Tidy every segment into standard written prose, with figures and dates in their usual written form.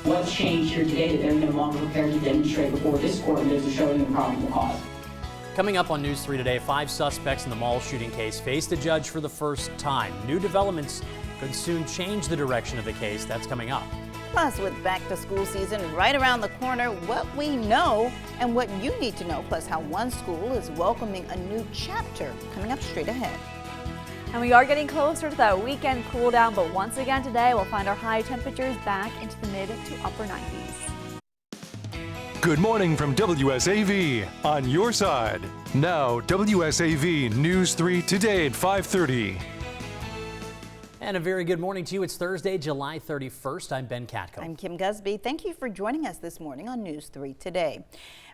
What's changed here today that they're no longer prepared to demonstrate before this court and those are showing the probable cause? Coming up on News 3 today, 5 suspects in the mall shooting case face the judge for the first time. New developments could soon change the direction of the case. That's coming up. Plus, with back-to-school season right around the corner, what we know and what you need to know, plus how one school is welcoming a new chapter, coming up straight ahead. And we are getting closer to that weekend cool down, but once again today we'll find our high temperatures back into the mid to upper 90s. Good morning from WSAV, on your side. Now, WSAV News 3 today at 5:30. And a very good morning to you. It's Thursday, July 31st. I'm Ben Katko. I'm Kim Gusby. Thank you for joining us this morning on News 3 Today.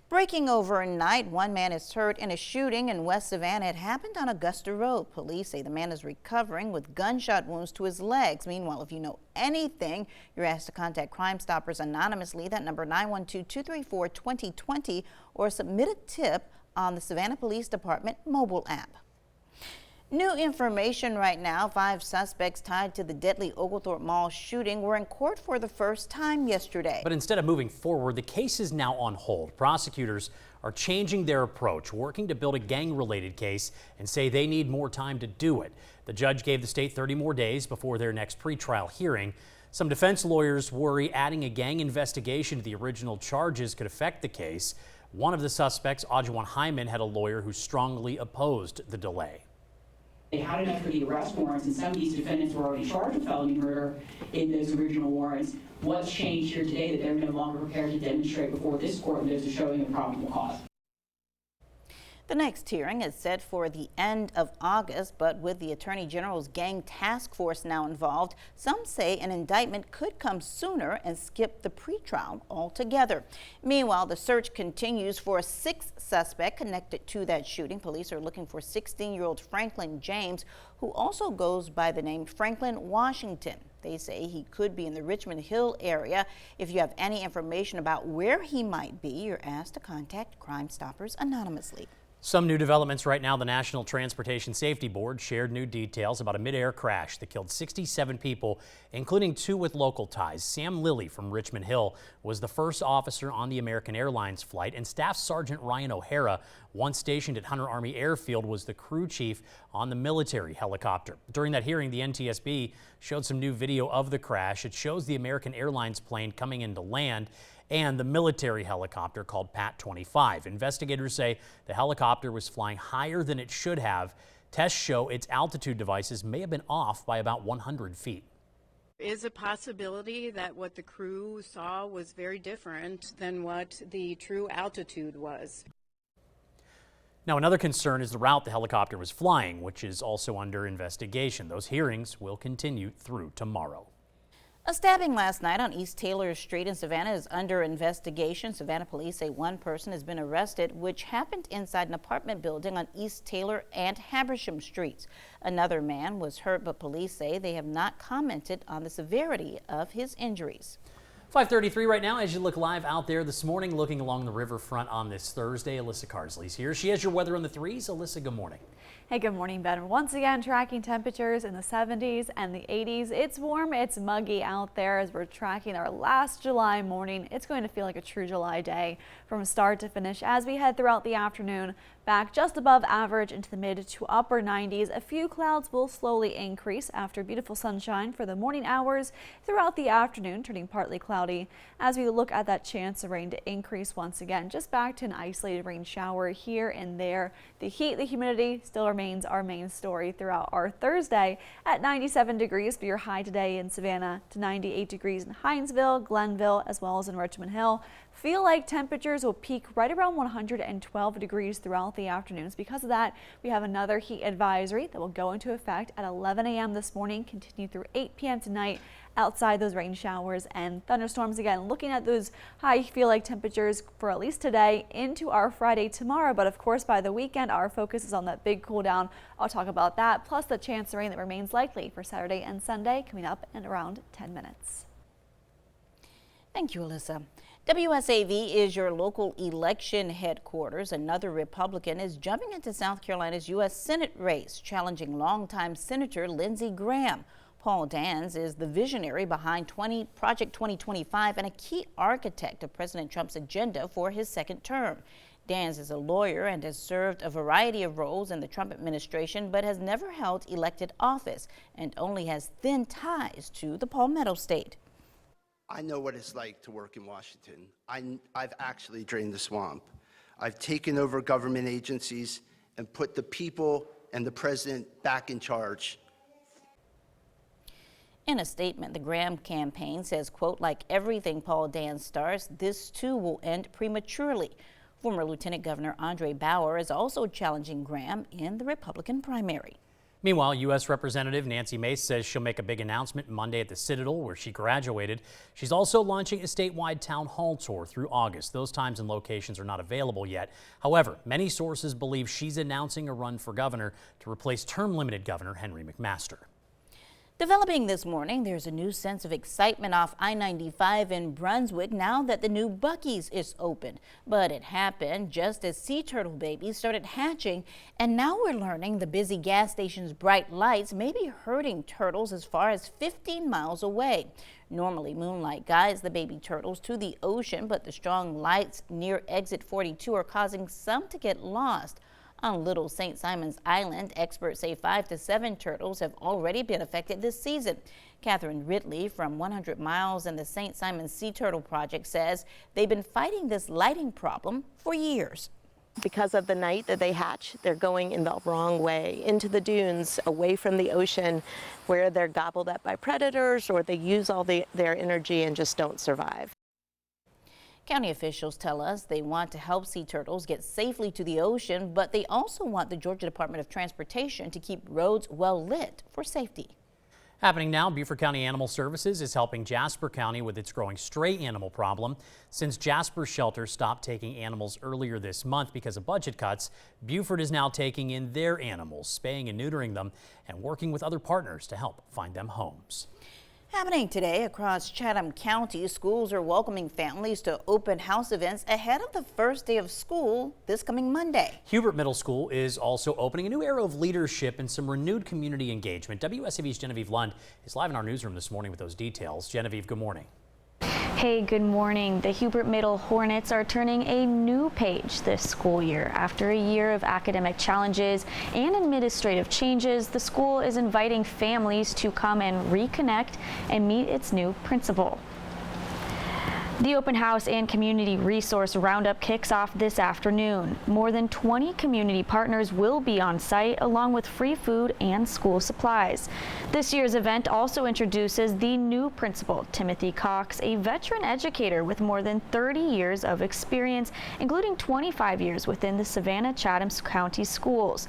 Breaking overnight, one man is hurt in a shooting in West Savannah. It happened on Augusta Road. Police say the man is recovering with gunshot wounds to his legs. Meanwhile, if you know anything, you're asked to contact Crime Stoppers anonymously. That number 912-234-2020 or submit a tip on the Savannah Police Department mobile app. New information right now. 5 suspects tied to the deadly Oglethorpe Mall shooting were in court for the first time yesterday. But instead of moving forward, the case is now on hold. Prosecutors are changing their approach, working to build a gang-related case and say they need more time to do it. The judge gave the state 30 more days before their next pretrial hearing. Some defense lawyers worry adding a gang investigation to the original charges could affect the case. One of the suspects, Ajuan Hyman, had a lawyer who strongly opposed the delay. They had enough for the arrest warrants, and some of these defendants were already charged with felony murder in those original warrants. What's changed here today that they're no longer prepared to demonstrate before this court and those are showing a probable cause? The next hearing is set for the end of August, but with the Attorney General's gang task force now involved, some say an indictment could come sooner and skip the pretrial altogether. Meanwhile, the search continues for a 6th suspect connected to that shooting. Police are looking for 16-year-old Franklin James, who also goes by the name Franklin Washington. They say he could be in the Richmond Hill area. If you have any information about where he might be, you're asked to contact Crime Stoppers anonymously. Some new developments right now. The National Transportation Safety Board shared new details about a mid-air crash that killed 67 people, including 2 with local ties. Sam Lilly from Richmond Hill was the first officer on the American Airlines flight, and Staff Sergeant Ryan O'Hara, once stationed at Hunter Army Airfield, was the crew chief on the military helicopter. During that hearing, the NTSB showed some new video of the crash. It shows the American Airlines plane coming into land and the military helicopter called Pat-25. Investigators say the helicopter was flying higher than it should have. Tests show its altitude devices may have been off by about 100 feet. Is a possibility that what the crew saw was very different than what the true altitude was. Now, another concern is the route the helicopter was flying, which is also under investigation. Those hearings will continue through tomorrow. A stabbing last night on East Taylor Street in Savannah is under investigation. Savannah police say one person has been arrested, which happened inside an apartment building on East Taylor and Habersham Streets. Another man was hurt, but police say they have not commented on the severity of his injuries. 5:33 right now as you look live out there this morning, looking along the riverfront on this Thursday. Alyssa Carsley's here. She has your weather on the 3s. Alyssa, good morning. Hey, good morning, Ben. Once again, tracking temperatures in the 70s and the 80s. It's warm, it's muggy out there as we're tracking our last July morning. It's going to feel like a true July day from start to finish as we head throughout the afternoon. Back just above average into the mid to upper 90s. A few clouds will slowly increase after beautiful sunshine for the morning hours. Throughout the afternoon, turning partly cloudy as we look at that chance of rain to increase once again. Just back to an isolated rain shower here and there. The heat, the humidity still remains our main story throughout our Thursday at 97 degrees for your high today in Savannah, to 98 degrees in Hinesville, Glenville, as well as in Richmond Hill. Feel like temperatures will peak right around 112 degrees throughout the afternoons. Because of that, we have another heat advisory that will go into effect at 11 a.m. this morning, continue through 8 p.m. tonight. Outside those rain showers and thunderstorms again, looking at those high feel like temperatures for at least today into our Friday tomorrow. But of course, by the weekend, our focus is on that big cool down. I'll talk about that, plus the chance of rain that remains likely for Saturday and Sunday coming up in around 10 minutes. Thank you, Alyssa. WSAV is your local election headquarters. Another Republican is jumping into South Carolina's U.S. Senate race, challenging longtime Senator Lindsey Graham. Paul Dans is the visionary behind Project 2025 and a key architect of President Trump's agenda for his second term. Dans is a lawyer and has served a variety of roles in the Trump administration, but has never held elected office and only has thin ties to the Palmetto State. I know what it's like to work in Washington. I've actually drained the swamp. I've taken over government agencies and put the people and the president back in charge. In a statement, the Graham campaign says, quote, like everything Paul Dans starts, this too will end prematurely. Former Lieutenant Governor Andre Bauer is also challenging Graham in the Republican primary. Meanwhile, U.S. Representative Nancy Mace says she'll make a big announcement Monday at the Citadel, where she graduated. She's also launching a statewide town hall tour through August. Those times and locations are not available yet. However, many sources believe she's announcing a run for governor to replace term-limited Governor Henry McMaster. Developing this morning, there's a new sense of excitement off I-95 in Brunswick now that the new Buc-ee's is open. But it happened just as sea turtle babies started hatching, and now we're learning the busy gas station's bright lights may be hurting turtles as far as 15 miles away. Normally, moonlight guides the baby turtles to the ocean, but the strong lights near exit 42 are causing some to get lost. On Little St. Simon's Island, experts say 5 to 7 turtles have already been affected this season. Catherine Ridley from 100 Miles and the St. Simon's Sea Turtle Project says they've been fighting this lighting problem for years. Because of the night that they hatch, they're going in the wrong way, into the dunes, away from the ocean, where they're gobbled up by predators or they use all their energy and just don't survive. County officials tell us they want to help sea turtles get safely to the ocean, but they also want the Georgia Department of Transportation to keep roads well lit for safety. Happening now, Beaufort County Animal Services is helping Jasper County with its growing stray animal problem. Since Jasper's shelter stopped taking animals earlier this month because of budget cuts, Beaufort is now taking in their animals, spaying and neutering them, and working with other partners to help find them homes. Happening today across Chatham County, schools are welcoming families to open house events ahead of the first day of school this coming Monday. Hubert Middle School is also opening a new era of leadership and some renewed community engagement. WSAV's Genevieve Lund is live in our newsroom this morning with those details. Genevieve, good morning. Hey, good morning. The Hubert Middle Hornets are turning a new page this school year. After a year of academic challenges and administrative changes, the school is inviting families to come and reconnect and meet its new principal. The open house and community resource roundup kicks off this afternoon. More than 20 community partners will be on site along with free food and school supplies. This year's event also introduces the new principal, Timothy Cox, a veteran educator with more than 30 years of experience, including 25 years within the Savannah Chatham County schools.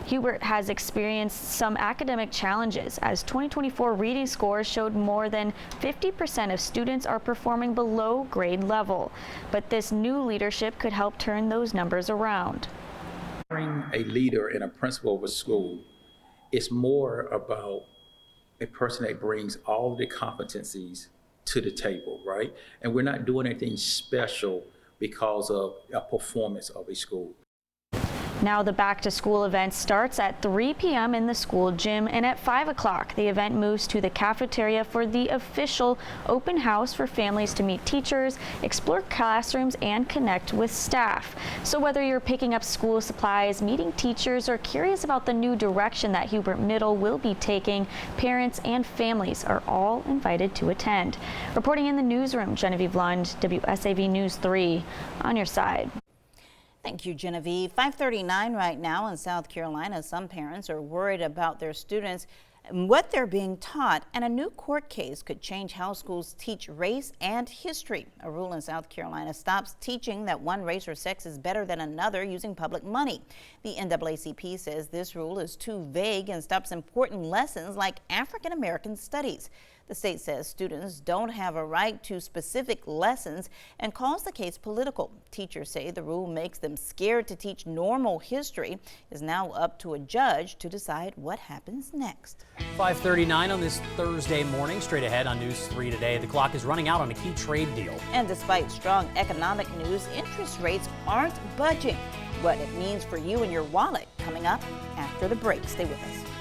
Hubert has experienced some academic challenges as 2024 reading scores showed more than 50% of students are performing below grade level, but this new leadership could help turn those numbers around. Hiring a leader and a principal of a school is more about a person that brings all the competencies to the table, right? And we're not doing anything special because of a performance of a school. Now the back to school event starts at 3 p.m. in the school gym, and at 5 o'clock the event moves to the cafeteria for the official open house for families to meet teachers, explore classrooms, and connect with staff. So whether you're picking up school supplies, meeting teachers, or curious about the new direction that Hubert Middle will be taking, parents and families are all invited to attend. Reporting in the newsroom, Genevieve Lund, WSAV News 3, on your side. Thank you, Genevieve. 5:39 right now in South Carolina. Some parents are worried about their students and what they're being taught, and a new court case could change how schools teach race and history. A rule in South Carolina stops teaching that one race or sex is better than another using public money. The NAACP says this rule is too vague and stops important lessons like African American studies. The state says students don't have a right to specific lessons and calls the case political. Teachers say the rule makes them scared to teach normal history. It's now up to a judge to decide what happens next. 5:39 on this Thursday morning. Straight ahead on News 3 today, the clock is running out on a key trade deal. And despite strong economic news, interest rates aren't budging. What it means for you and your wallet coming up after the break. Stay with us.